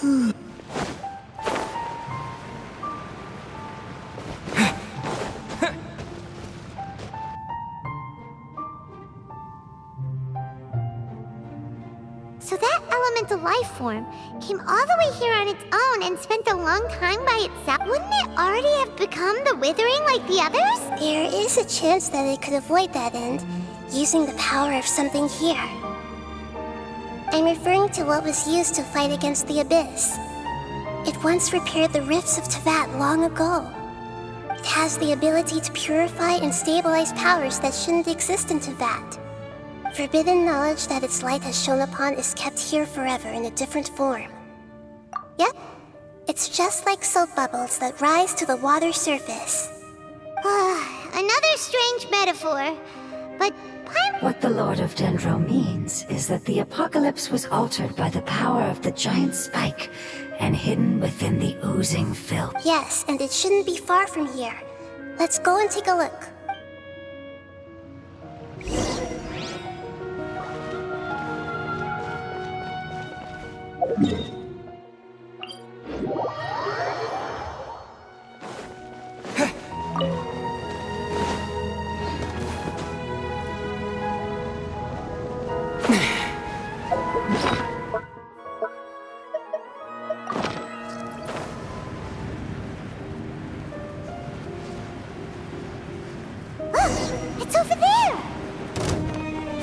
So that elemental life form came all the way here on its own and spent a long time by itself. Wouldn't it already have become the Withering like the others? There is a chance that it could avoid that end, using the power of something here. I'm referring to what was used to fight against the Abyss. It once repaired the rifts of Teyvat long ago. It has the ability to purify and stabilize powers that shouldn't exist in Teyvat. Forbidden knowledge that its light has shone upon is kept here forever in a different form. Yep, it's just like soap bubbles that rise to the water surface. Another strange metaphor, but What the Lord of Dendro means is that the apocalypse was altered by the power of the giant spike and hidden within the oozing filth. Yes, and it shouldn't be far from here. Let's go and take a look. it's over there!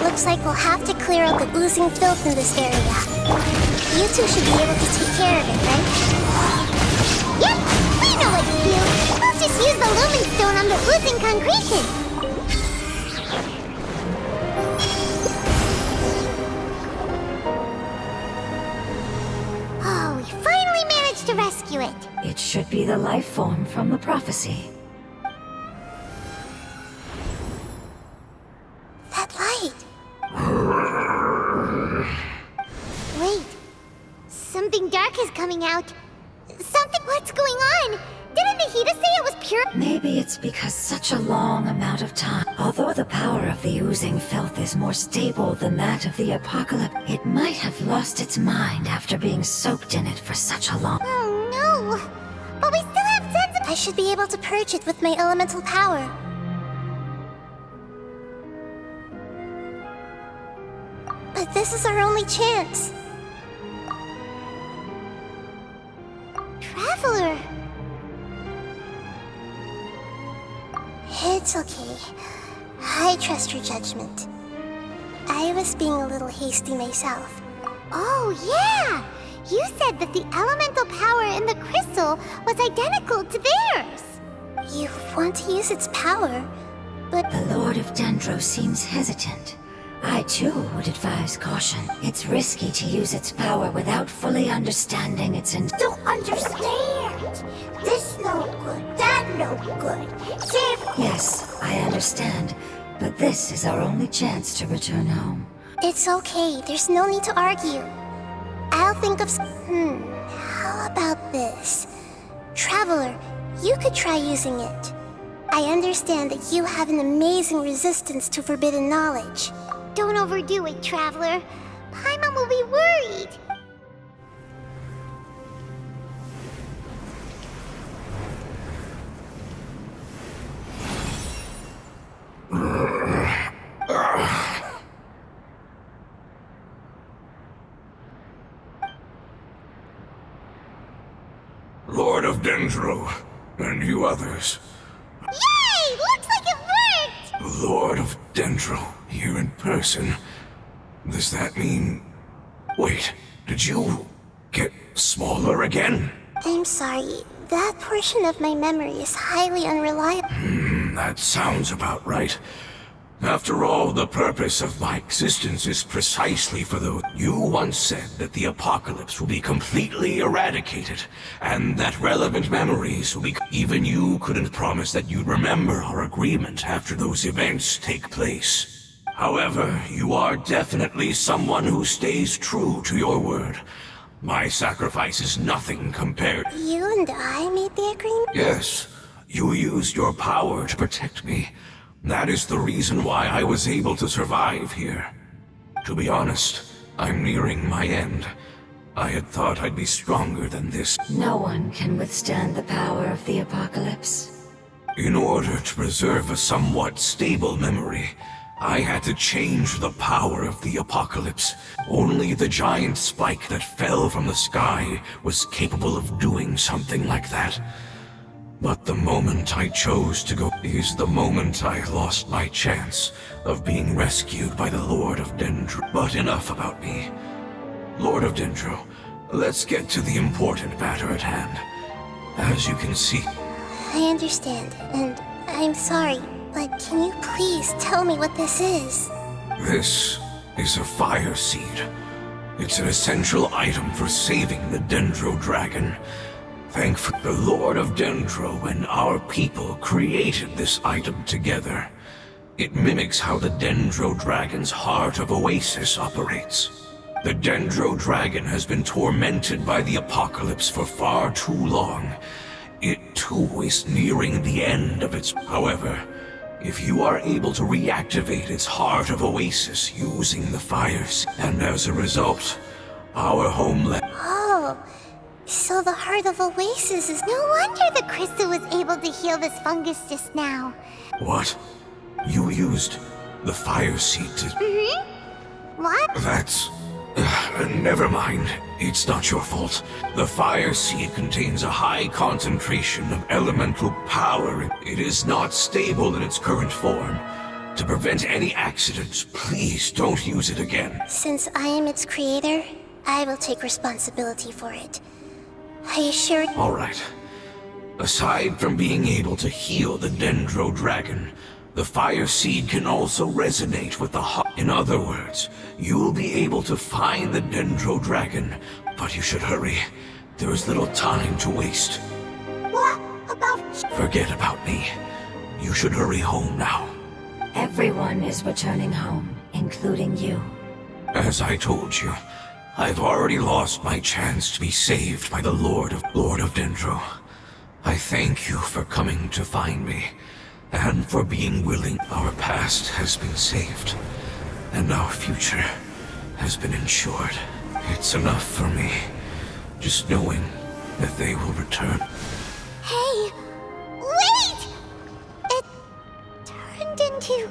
Looks like we'll have to clear out the oozing filth in this area. You two should be able to take care of it, right? Yep, we know what to do. We'll just use the Lumen Stone on the oozing concretion. Oh, we finally managed to rescue it. It should be the life form from the prophecy. That light! Wait, something dark is coming out. What's going on? Didn't Nahida say it was pure? Maybe it's because such a long amount of time. Although the power of the oozing filth is more stable than that of the apocalypse, it might have lost its mind after being soaked in it for such a long... Oh no! But we still have sense of... I should be able to purge it with my elemental power. But this is our only chance. Traveler! It's okay. I trust your judgment. I was being a little hasty myself. Oh, yeah! You said that the elemental power in the crystal was identical to theirs! You want to use its power, but... The Lord of Dendro seems hesitant. I too would advise caution. It's risky to use its power without fully understanding its Don't understand! This no good, that no good. Save... Yes, I understand. But this is our only chance to return home. It's okay, there's no need to argue. I'll think of... how about this? Traveler, you could try using it. I understand that you have an amazing resistance to forbidden knowledge. Don't overdo it, Traveler. Paimon will be worried. Lord of Dendro, and you others. Yay! Looks like it worked! Lord of Dendro, here in person. Does that mean... Wait, did you get smaller again? I'm sorry, that portion of my memory is highly unreliable. That sounds about right. After all, the purpose of my existence is precisely for those. You once said that the apocalypse will be completely eradicated, and that relevant memories will be... Even you couldn't promise that you'd remember our agreement after those events take place. However, you are definitely someone who stays true to your word. My sacrifice is nothing compared... You and I made the agreement? Yes, you used your power to protect me. That is the reason why I was able to survive here. To be honest, I'm nearing my end. I had thought I'd be stronger than this. No one can withstand the power of the apocalypse. In order to preserve a somewhat stable memory, I had to change the power of the apocalypse. Only the giant spike that fell from the sky was capable of doing something like that. But the moment I chose to go is the moment I lost my chance of being rescued by the Lord of Dendro. But enough about me. Lord of Dendro, let's get to the important matter at hand. As you can see... I understand, and I'm sorry, but can you please tell me what this is? This is a fire seed. It's an essential item for saving the Dendro Dragon. Thankfully, the Lord of Dendro and our people created this item together. It mimics how the Dendro Dragon's Heart of Oasis operates. The Dendro Dragon has been tormented by the apocalypse for far too long. It too is nearing the end of its... However, if you are able to reactivate its Heart of Oasis using the fires, and as a result, our homeland... Oh, so the Heart of Oasis is... No wonder the crystal was able to heal this fungus just now. What? You used the fire seed to... What? That's... never mind. It's not your fault. The fire seed contains a high concentration of elemental power. It is not stable in its current form. To prevent any accidents, please don't use it again. Since I am its creator, I will take responsibility for it. I assure you... All right. Aside from being able to heal the Dendro Dragon, the fire seed can also resonate with the heart. In other words, you'll be able to find the Dendro Dragon, but you should hurry. There is little time to waste. What about... Forget about me. You should hurry home now. Everyone is returning home, including you. As I told you, I've already lost my chance to be saved by the Lord of Dendro. I thank you for coming to find me, and for being willing. Our past has been saved, and our future has been ensured. It's enough for me, just knowing that they will return. Hey! Wait! It turned into...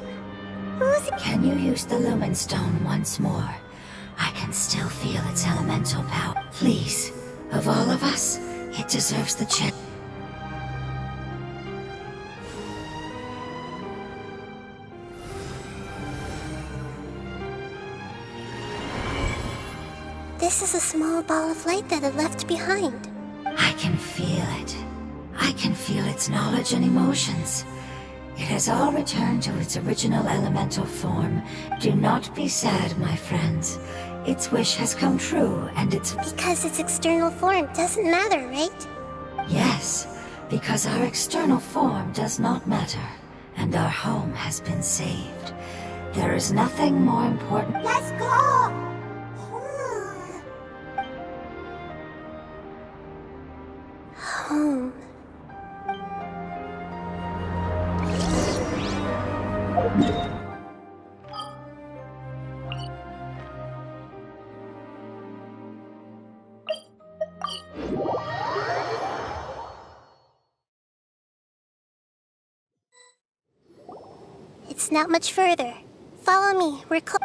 Who's... Can you use the Lumen Stone once more? I can still feel its elemental power. Please, of all of us, it deserves the chance. This is a small ball of light that it left behind. I can feel it. I can feel its knowledge and emotions. It has all returned to its original elemental form. Do not be sad, my friends. Its wish has come true, and its... Because its external form doesn't matter, right? Yes, because our external form does not matter, and our home has been saved. There is nothing more important. Let's go! Home. It's not much further. Follow me. We're close.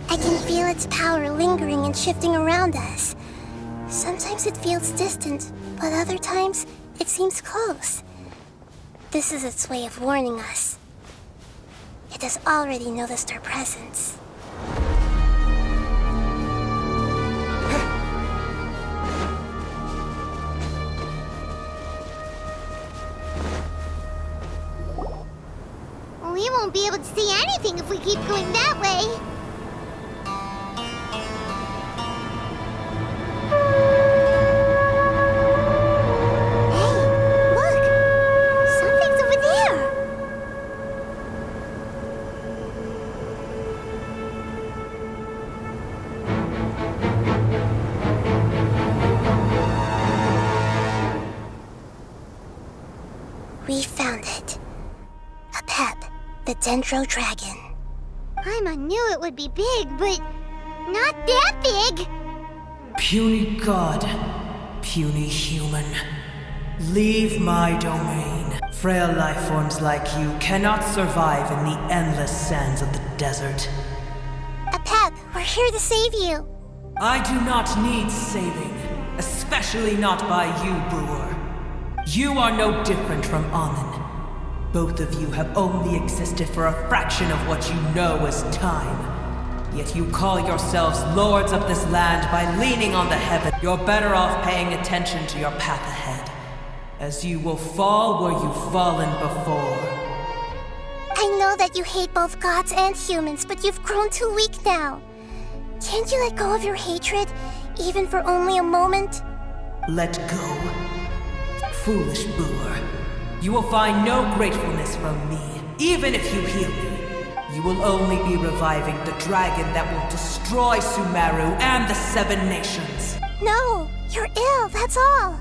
I can feel its power lingering and shifting around us. Sometimes it feels distant, but other times it seems close. This is its way of warning us. It has already noticed our presence. We won't be able to see anything if we keep going that way. We found it. A pep, the Dendro Dragon. Paimon knew it would be big, but not that big! Puny god, puny human. Leave my domain. Frail life forms like you cannot survive in the endless sands of the desert. A pep, we're here to save you. I do not need saving, especially not by you, brewer. You are no different from Amun. Both of you have only existed for a fraction of what you know as time. Yet you call yourselves lords of this land by leaning on the heaven. You're better off paying attention to your path ahead, as you will fall where you've fallen before. I know that you hate both gods and humans, but you've grown too weak now. Can't you let go of your hatred, even for only a moment? Let go. Foolish brewer. You will find no gratefulness from me, even if you heal me. You will only be reviving the dragon that will destroy Sumeru and the Seven Nations. No, you're ill, that's all.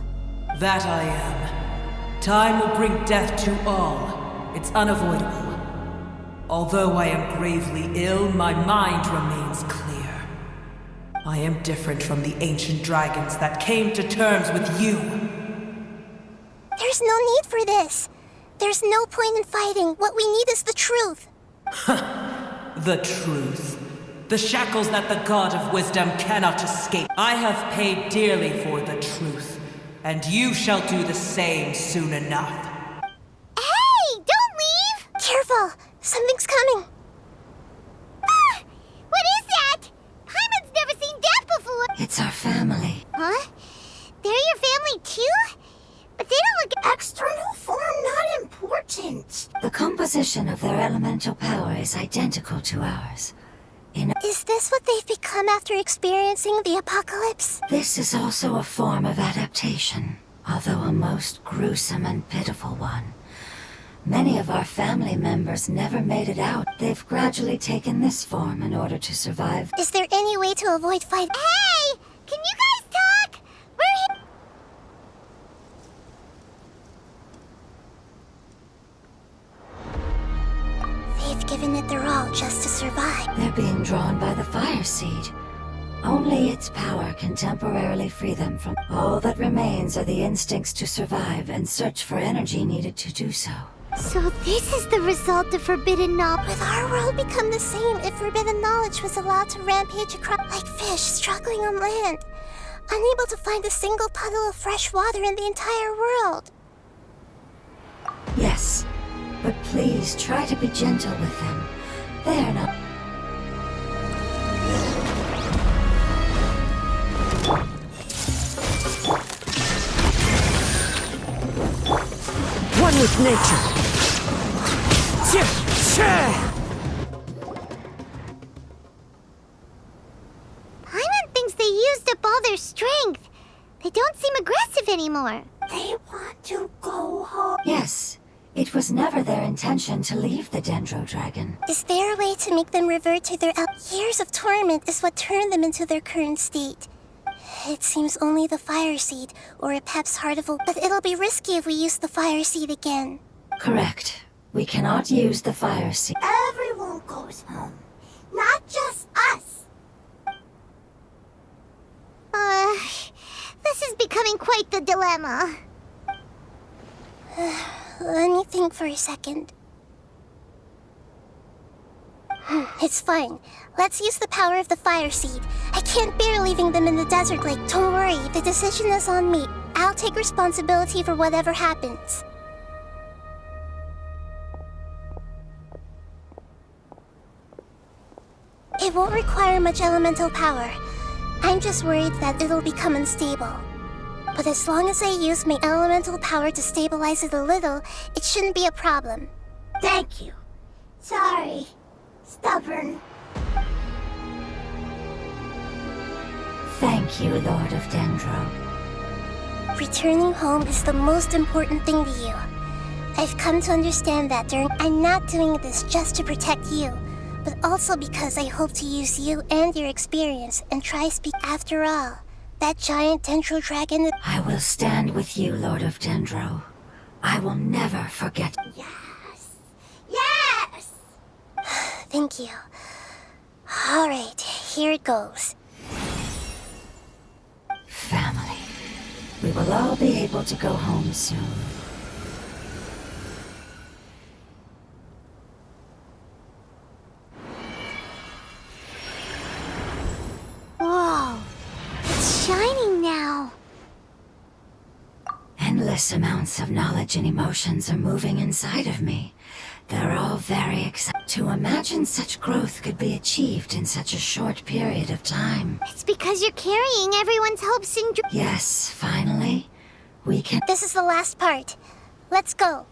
That I am. Time will bring death to all. It's unavoidable. Although I am gravely ill, my mind remains clear. I am different from the ancient dragons that came to terms with you. There's no need for this. There's no point in fighting. What we need is the truth. The truth. The shackles that the God of Wisdom cannot escape. I have paid dearly for the truth, and you shall do the same soon enough. Hey! Don't leave! Careful! Something's coming! Ah! What is that? Paimon's never seen that before! It's our family. Huh? They're your family too? But they don't look External form not important. The composition of their elemental power is identical to ours. Is this what they've become after experiencing the apocalypse? This is also a form of adaptation, although a most gruesome and pitiful one. Many of our family members never made it out. They've gradually taken this form in order to survive. Is there any way to avoid fight? Hey! Can you guys talk? We're here. They've given it their all just to survive. They're being drawn by the fire seed. Only its power can temporarily free them from... All that remains are the instincts to survive and search for energy needed to do so. So this is the result of forbidden knowledge. Would our world become the same if forbidden knowledge was allowed to rampage across like fish struggling on land, unable to find a single puddle of fresh water in the entire world? Yes, but please try to be gentle with them. They are not... One with nature. Paimon thinks they used up all their strength. They don't seem aggressive anymore. They want to go home. Yes, it was never their intention to leave the Dendro Dragon. Is there a way to make them revert to their years of torment is what turned them into their current state? It seems only the fire seed, or a Pep's Heart of a... But it'll be risky if we use the fire seed again. Correct. We cannot use the fire seed. Everyone goes home. Not just us. This is becoming quite the dilemma. Let me think for a second. It's fine. Let's use the power of the fire seed. I can't bear leaving them in the desert like... Don't worry, the decision is on me. I'll take responsibility for whatever happens. It won't require much elemental power. I'm just worried that it'll become unstable. But as long as I use my elemental power to stabilize it a little, it shouldn't be a problem. Thank you. Sorry. Stubborn. Thank you, Lord of Dendro. Returning home is the most important thing to you. I've come to understand that I'm not doing this just to protect you, but also because I hope to use you and your experience and try speak. After all, that giant Dendro dragon... I will stand with you, Lord of Dendro. I will never forget. Yes! Yes! Thank you. Alright, here it goes. Family. We will all be able to go home soon. Whoa. It's shining now. Endless amounts of knowledge and emotions are moving inside of me. They're all very exciting. To imagine such growth could be achieved in such a short period of time. It's because you're carrying everyone's hopes and dreams. Yes, finally, we can... This is the last part. Let's go.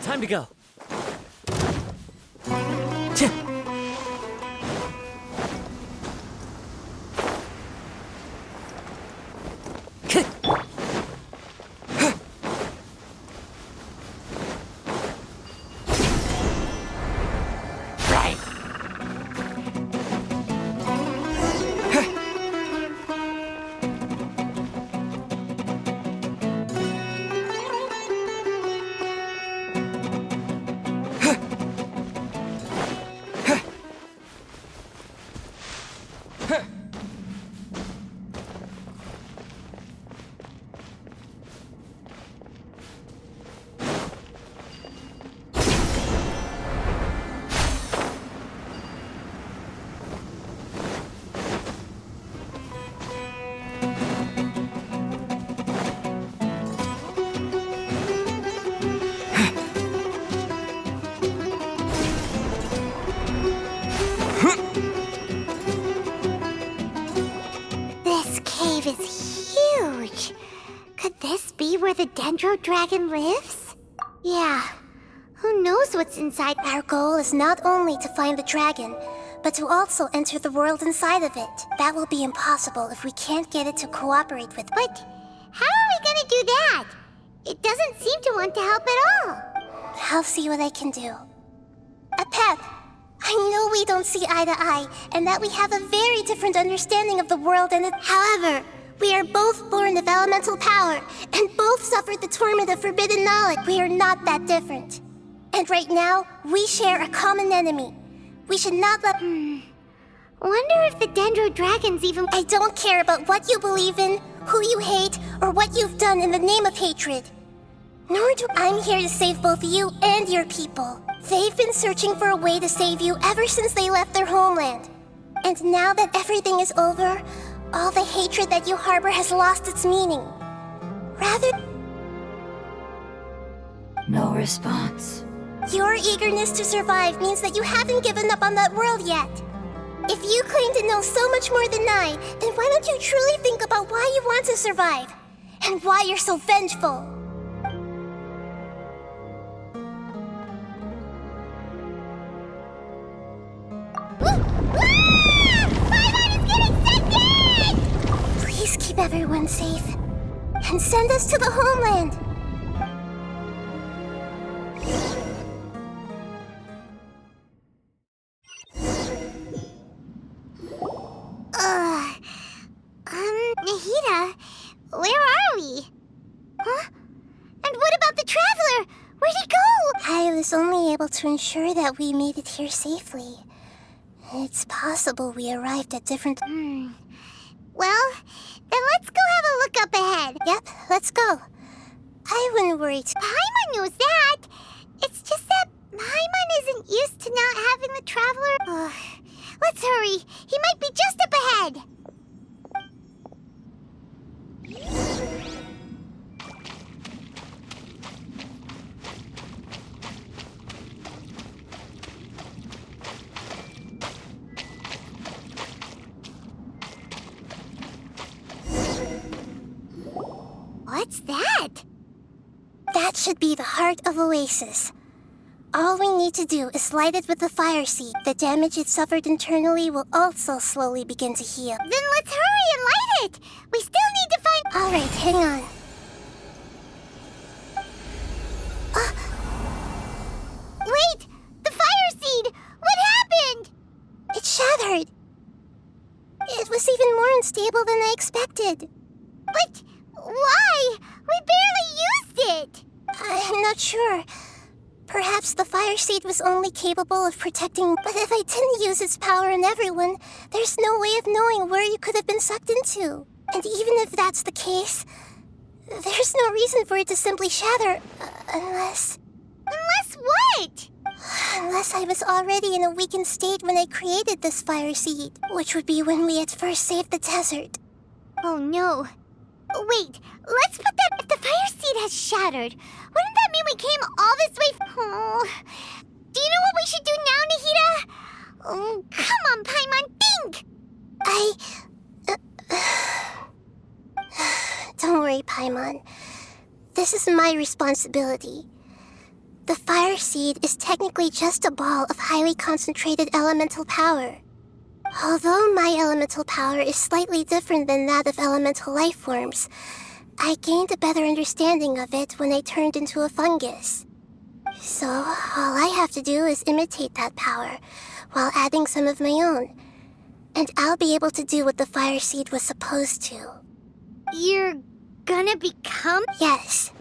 Time to go. This cave is huge. Could this be where the Dendro Dragon lives? Yeah. Who knows what's inside? Our goal is not only to find the dragon, but to also enter the world inside of it. That will be impossible if we can't get it to cooperate with. But how are we gonna do that? It doesn't seem to want to help at all. I'll see what I can do. Pep, I know we don't see eye to eye, and that we have a very different understanding of the world and it. However, we are both born of elemental power, and both suffered the torment of forbidden knowledge. We are not that different. And right now, we share a common enemy. We should not let. Wonder if the Dendro Dragons even. I don't care about what you believe in, who you hate, or what you've done in the name of hatred. Nor do I'm here to save both you and your people. They've been searching for a way to save you ever since they left their homeland. And now that everything is over, all the hatred that you harbor has lost its meaning. Rather, No response. your eagerness to survive means that you haven't given up on that world yet. If you claim to know so much more than I, then why don't you truly think about why you want to survive? And why you're so vengeful? Please keep everyone safe. And send us to the homeland. Nahida, where are we? Huh? And what about the Traveler? Where'd he go? I was only able to ensure that we made it here safely. It's possible we arrived at different... Well, then let's go have a look up ahead. Yep, let's go. I wouldn't worry Paimon knows that. It's just that Paimon isn't used to not having the Traveler. Ugh. Let's hurry. He might be just up ahead. What's that? That should be the heart of Oasis. All we need to do is light it with the fire seed. The damage it suffered internally will also slowly begin to heal. Then let's hurry and light it. We still need to find... Alright, hang on. Wait! The fire seed! What happened? stable than I expected. But why? We barely used it! I'm not sure. Perhaps the fire seed was only capable of protecting, but if I didn't use its power on everyone, there's no way of knowing where you could have been sucked into. And even if that's the case, there's no reason for it to simply shatter, unless... Unless what? Unless I was already in a weakened state when I created this fire seed, which would be when we at first saved the desert. Oh no. Wait, let's put that if the fire seed has shattered. Wouldn't that mean we came all this way Oh. Do you know what we should do now, Nahida? Oh, come on, Paimon, think! Don't worry, Paimon. This is my responsibility. The fire seed is technically just a ball of highly concentrated elemental power. Although my elemental power is slightly different than that of elemental life forms, I gained a better understanding of it when I turned into a fungus. So, all I have to do is imitate that power, while adding some of my own. And I'll be able to do what the fire seed was supposed to. You're gonna become? Yes.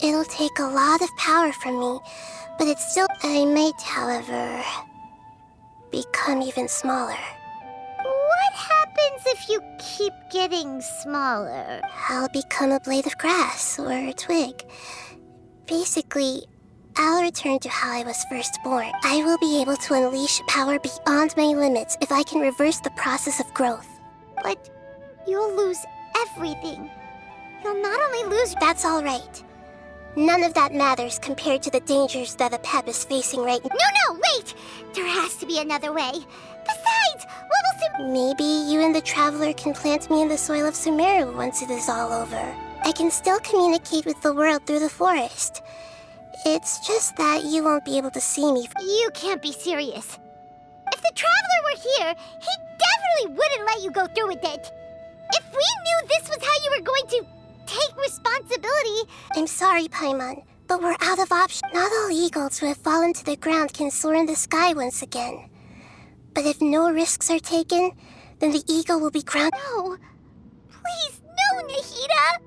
It'll take a lot of power from me, but it's still... I might, however, become even smaller. What happens if you keep getting smaller? I'll become a blade of grass or a twig. Basically, I'll return to how I was first born. I will be able to unleash power beyond my limits if I can reverse the process of growth. But you'll lose everything. You'll not only lose... That's all right. None of that matters compared to the dangers that Apep is facing right now. No, wait! There has to be another way. Besides, what will Maybe you and the Traveler can plant me in the soil of Sumeru once it is all over. I can still communicate with the world through the forest. It's just that you won't be able to see me. You can't be serious. If the Traveler were here, he definitely wouldn't let you go through with it. If we knew this was how you were going to take responsibility... I'm sorry, Paimon, but we're out of options. Not all eagles who have fallen to the ground can soar in the sky once again. But if no risks are taken, then the eagle will be grounded. No. Please, no, Nahida!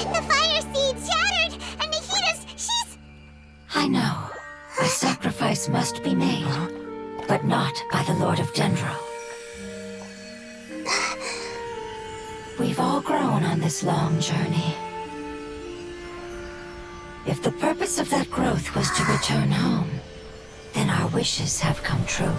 The fire seed shattered, and she's... I know. A sacrifice must be made, but not by the Lord of Dendro. We've all grown on this long journey. If the purpose of that growth was to return home, then our wishes have come true.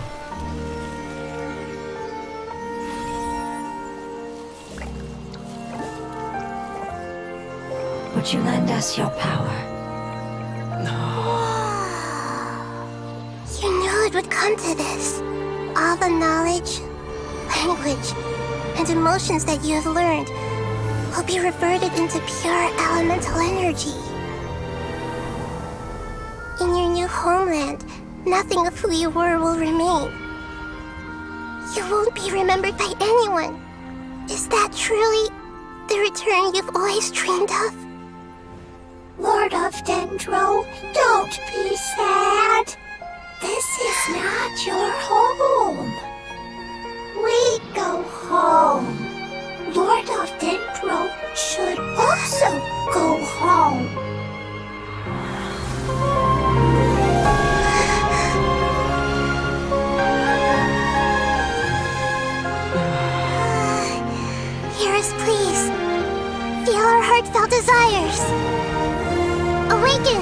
Would you lend us your power? You knew it would come to this. All the knowledge, language, and emotions that you have learned will be reverted into pure elemental energy. In your new homeland, nothing of who you were will remain. You won't be remembered by anyone. Is that truly the return you've always dreamed of? Lord of Dendro, don't be sad. This is not your home. We go home. Lord of Dendro should also go home. Hear us, please. Feel our heartfelt desires. Awaken!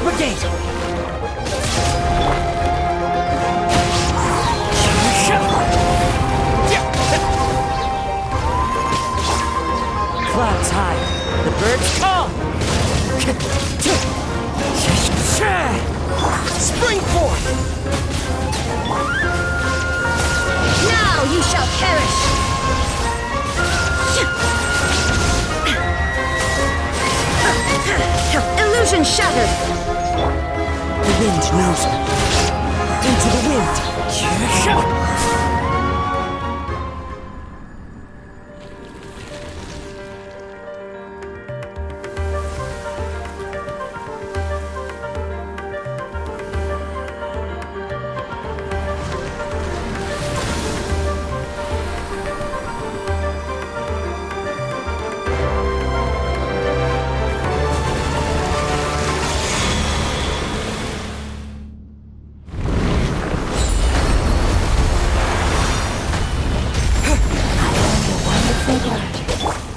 Propagate! Clouds high, the birds come! Spring forth! Now you shall perish! Illusion shattered! The wind knows me. Into the wind!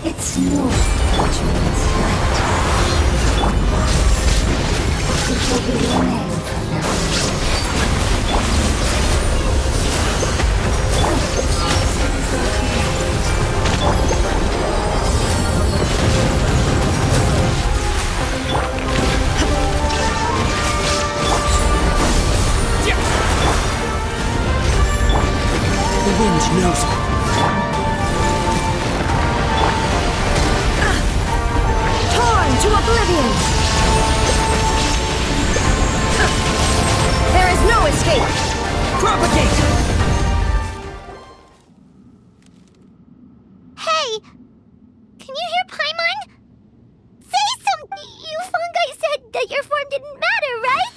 It's new, which means light. It will be your name from now on. The wind knows me. To oblivion! There is no escape! Propagate! Hey! Can you hear Paimon? Say something! You fungi said that your form didn't matter, right?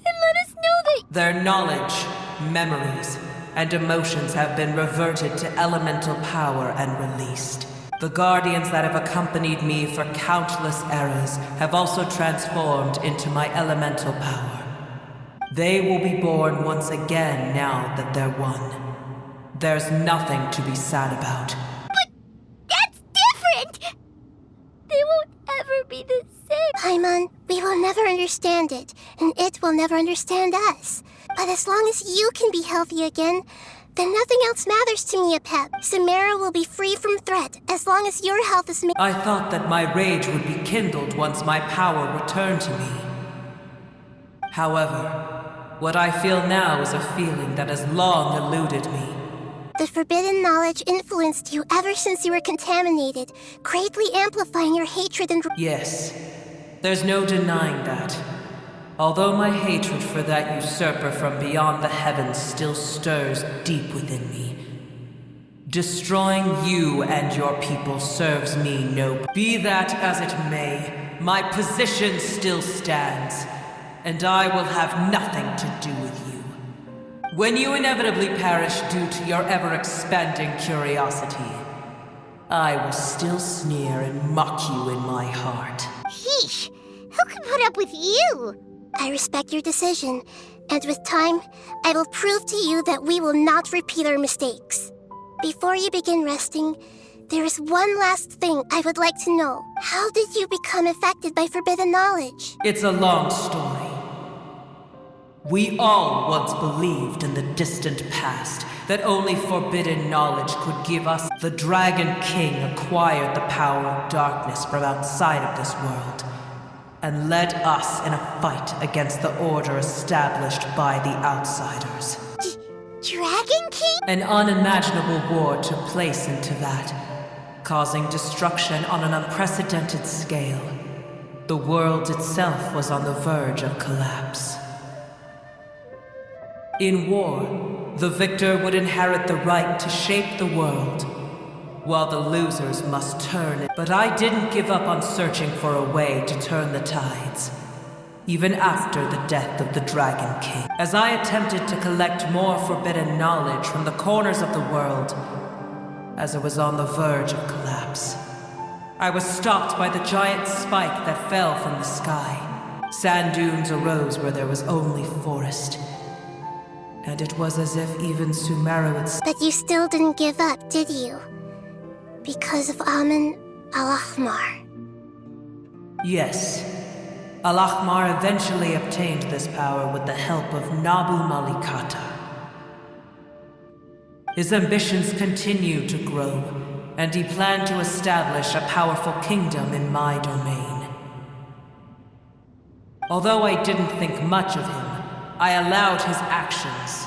Then let us know that... Their knowledge, memories, and emotions have been reverted to elemental power and released. The guardians that have accompanied me for countless eras have also transformed into my elemental power. They will be born once again now that they're one. There's nothing to be sad about. But that's different! They won't ever be the same. Paimon, we will never understand it, and it will never understand us. But as long as you can be healthy again, then nothing else matters to me, Apep. Samara will be free from threat as long as your health is I thought that my rage would be kindled once my power returned to me. However, what I feel now is a feeling that has long eluded me. The forbidden knowledge influenced you ever since you were contaminated, greatly amplifying your hatred and... Yes, there's no denying that. Although my hatred for that usurper from beyond the heavens still stirs deep within me. Destroying you and your people serves me no... Be that as it may, my position still stands, and I will have nothing to do with you. When you inevitably perish due to your ever-expanding curiosity, I will still sneer and mock you in my heart. Yeesh! Who can put up with you? I respect your decision, and with time, I will prove to you that we will not repeat our mistakes. Before you begin resting, there is one last thing I would like to know. How did you become affected by forbidden knowledge? It's a long story. We all once believed in the distant past that only forbidden knowledge could give us. The Dragon King acquired the power of darkness from outside of this world, and led us in a fight against the order established by the outsiders. Dragon King? An unimaginable war took place into that, causing destruction on an unprecedented scale. The world itself was on the verge of collapse. In war, the victor would inherit the right to shape the world, while the losers must turn it. But I didn't give up on searching for a way to turn the tides, even after the death of the Dragon King. As I attempted to collect more forbidden knowledge from the corners of the world, as it was on the verge of collapse, I was stopped by the giant spike that fell from the sky. Sand dunes arose where there was only forest, and it was as if even Sumeru itself... But you still didn't give up, did you? Because of Amun al-Ahmar. Yes, Al-Ahmar eventually obtained this power with the help of Nabu Malikata. His ambitions continued to grow, and he planned to establish a powerful kingdom in my domain. Although I didn't think much of him, I allowed his actions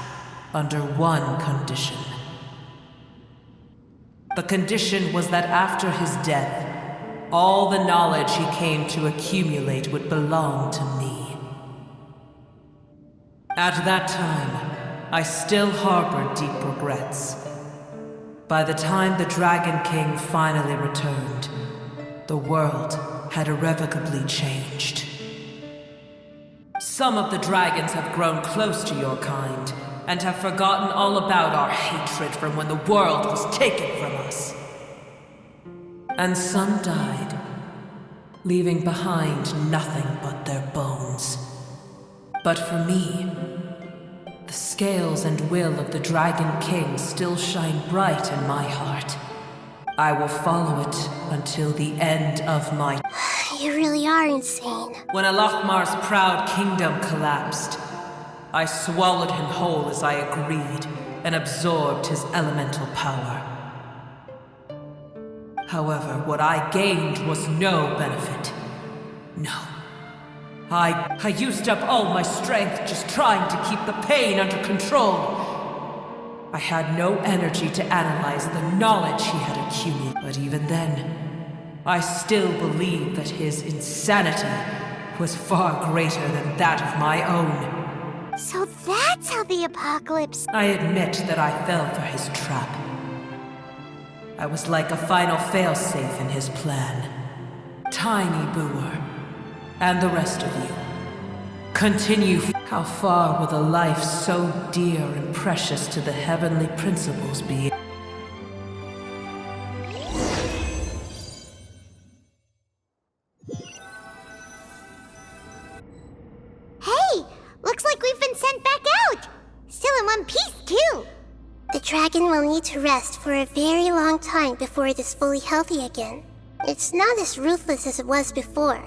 under one condition. The condition was that after his death, all the knowledge he came to accumulate would belong to me. At that time, I still harbored deep regrets. By the time the Dragon King finally returned, the world had irrevocably changed. Some of the dragons have grown close to your kind, and have forgotten all about our hatred from when the world was taken from us. And some died, leaving behind nothing but their bones. But for me, the scales and will of the Dragon King still shine bright in my heart. I will follow it until the end of my... You really are insane. When Al-Ahmar's proud kingdom collapsed, I swallowed him whole as I agreed, and absorbed his elemental power. However, what I gained was no benefit. No. I used up all my strength just trying to keep the pain under control. I had no energy to analyze the knowledge he had accumulated, but even then, I still believed that his insanity was far greater than that of my own. So that's how the apocalypse... I admit that I fell for his trap. I was like a final failsafe in his plan. Tiny Boer, and the rest of you, continue. How far will a life so dear and precious to the heavenly principles be? Hey! Looks like we've been sent back out! Still in one piece, too! The dragon will need to rest for a very long time before it is fully healthy again. It's not as ruthless as it was before.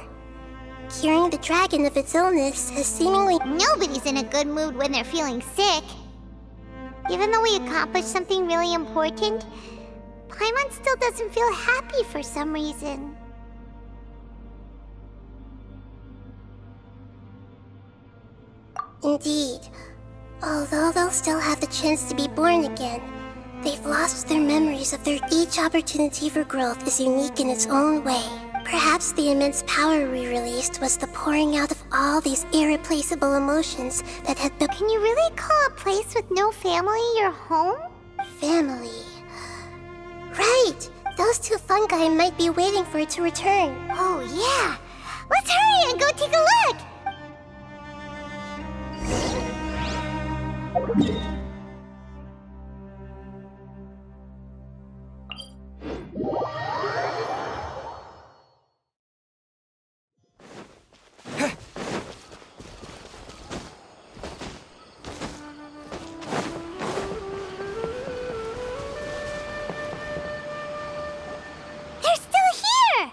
Curing the dragon of its illness has seemingly... Nobody's in a good mood when they're feeling sick. Even though we accomplished something really important, Paimon still doesn't feel happy for some reason. Indeed. Although they'll still have the chance to be born again, they've lost their memories of their... Each opportunity for growth is unique in its own way. Perhaps the immense power we released was the pouring out of all these irreplaceable emotions that had built... Can you really call a place with no family your home? Family. Right! Those two fungi might be waiting for it to return. Oh, yeah! Let's hurry and go take a look! They're still here!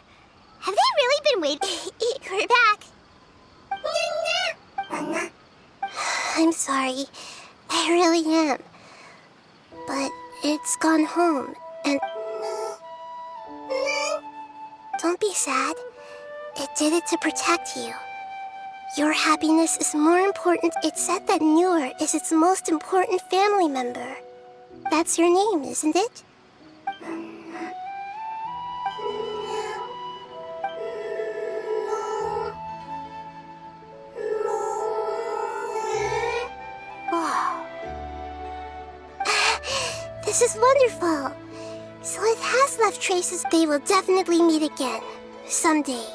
Have they really been waiting? We're back. I'm sorry. I really am. But it's gone home, and... Don't be sad. It did it to protect you. Your happiness is more important. It's said that Noor is its most important family member. That's your name, isn't it? This is wonderful. So it has left traces. They will definitely meet again. Someday.